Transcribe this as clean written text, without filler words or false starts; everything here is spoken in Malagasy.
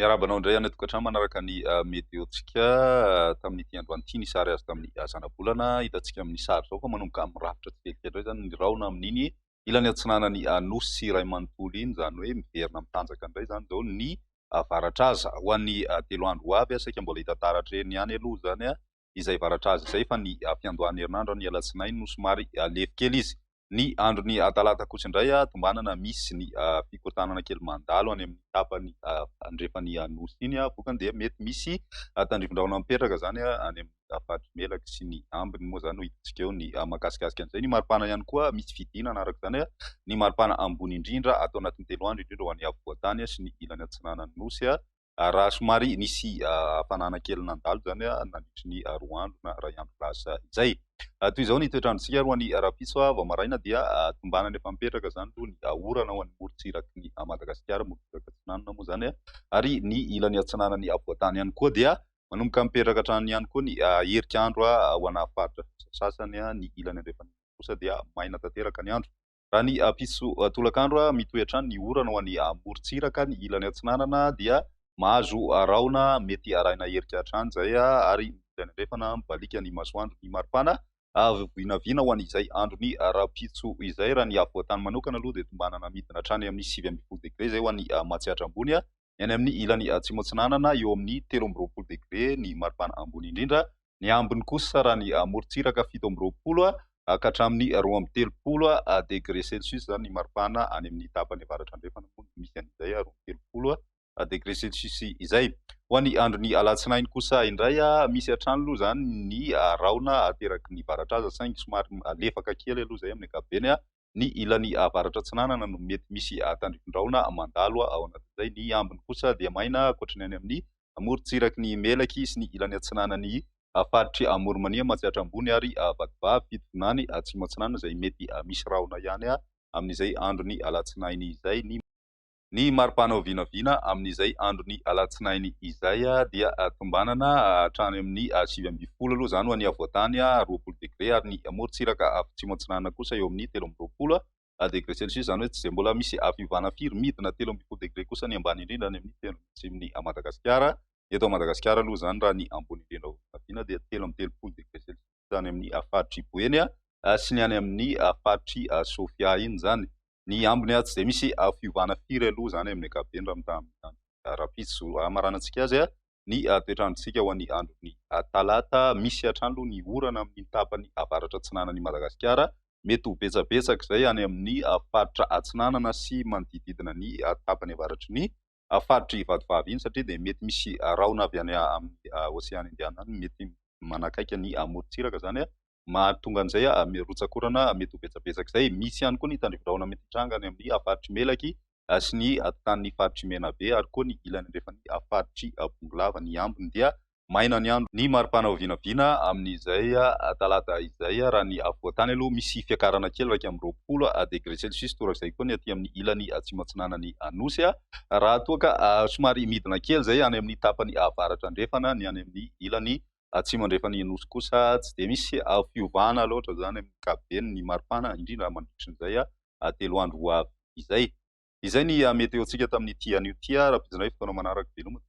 Miarabanao indray any tokantrano manaraka ny meteontsika tamin'ity androany ity nisary azy tamin'ny zana-bolana hitantsika amin'ny sary zao fa manomboka amin'ny rafitra tsikelikely zay zany ny raona amin'iny ilany atsinanany nosy sy iray manontolo iny zany hoe miverina mitanjaka indray zany zao ny avaratraza ho an'ny telo andro avy saika mbola hita taratreny ihany aloha zany izay varatraza izay fa ny fiandohan'ny herinandro ny alatsinainy no somary lefikely izy. Ny andro ny talata kosa indray tombanana misy ny fikotanana kely mandalo any amin'ny tapany andrefany nosy iny bokany dia mety misy tandrivon-drahona mipetraka zany any amin'ny faritry melaky sy ny ambiny moa zany ho hitantsika eo ny mahakasikasika an'izay. Ny maripana ihany koa misy fidinana araka zany ny maripana ambony indrindra atao anatin'ny 3 andro indrindra ho an'ny afovoantany sy ny ilany atsinanany nosy raha somary nisy hafanana kely nandalo zany nandritry ny 2 andro na 2 andro lasa izay. Toy izao ny toetrandrontsika roan'ny rapitso vao maraina dia tombanana efa mipetraka zany aloha ny orana ho an'ny morontsiraky ny Madagasikara, morontsiraka atsinanana moa zany ary ny ilany atsinanany avoantany ihany koa dia manomboka mipetraka hatrany ihany koa ny herik'andro ho ana faritra sasany ny ilany andrefany kosa dia maina tanteraka ny andro. Raha ny pitso tolakandro mitoetrany ny orana ho an'ny morontsiraka ny ilany atsinanana dia mahazo raona mety arahina herika hatrany zay ary ilany andrefana mibalika ny masoandro ny maripana vinavina ho an'izay andro ny rapitso izay. Raha ny avoantany manokana aloha dia tombanana midina hatrany amin'ny 9 degré zay ho an'ny matsiatra ambony any amin'ny ilany atsimo atsinanana eo amin'ny 13 degré ny maripana ambony indrindra. Ny ambiny kosa raha ny morontsiraka 17 ka hatramin'ny 20 degré celsius zany ny maripana any amin'ny tapany avaratra andrefana misy an'izay 20 degré celsius izay. Ho an'ny andro ny alatsinainy kosa indray misy hatrany aloha zany ny raona ateraky ny varatraza saingy somary lefaka kely aloha zay amin'ny ankapobeny ny ilany avaratra atsinanana no mety misy tandrivon-drahona mandalo ao anatin'izay. Ny ambiny kosa dia maina ankoatrany any amin'ny morontsiraky ny melaky sy ny ilany atsinanany faritry Morimania matsiatra ambony ary Vatovavy Fitonany atsimo atsinanana izay mety misy raona ihany amin'izay andro ny alatsinainy izay. Ny maripana ho vinavina amin'izay andro ny alatsinainy izay dia tombanana hatrany amin'ny 7 aloha zany ho an'ny avoantany 20 degré ary ny morontsiraka atsimo atsinanana kosa eo amin'ny 13 degré celsius zany hoe tsy zay mbola misy fiovana firy midina 13 degré kosa ny ambany indrindra any amin'ny tendrony Madagasikara. Eto Madagasikara aloha zany raha ny ambony indrindra vinavina dia 13 degré celsius zany amin'ny faritry Boeny sy ny any amin'ny faritry Sofia iny zany. Ny ambiny tsy zay misy fiovana firy aloha zany amin'ny ankapobeny raha mitaha rapitso amaranantsika azy ny toetrandrontsika ho an'ny andro ny talata. Misy hatrany aloha ny orana amin'ny tapany avaratra atsinanany Madagasikara mety ho betsabetsaka izay any amin'ny faritra atsinanana sy manodididina ny tapany avaratry ny faritry Vatovavy iny satria dia mety misy raona avy any amin'ny oseana indiana any mety manakaiky ny morontsiraka zany mahatonga an'izay rotsakorana mety ho betsabetsaka izay. Misy ihany koa ny tandrivon-drahona mety hitranga any amin'ny faritry Melaky sy ny tanin'ny faritry Menabe ary koa ny ilany andrefany faritry Bongolava. Ny ambiny dia maina ny andro. Ny maripana ho vinavina amin'izay talata izay raha ny avoantany aloha misy fiakarana kely raika amin'ny 20 degré celsius torak'izay koa ny aty amin'ny ilany atsimo atsinanany nosy raha toa ka somary midina kely zay any amin'ny tapany avaratra andrefana ny any amin'ny ilany atsimo andrefany nosy kosa tsy de misy fiovana loatra zany amin'ny ankapobeny ny maripana indrindra mandritry n'izay 3 andro avy izay. Izay ny meteontsika tamin'ity anio ty raha pidinay fotoana manaraka veloma.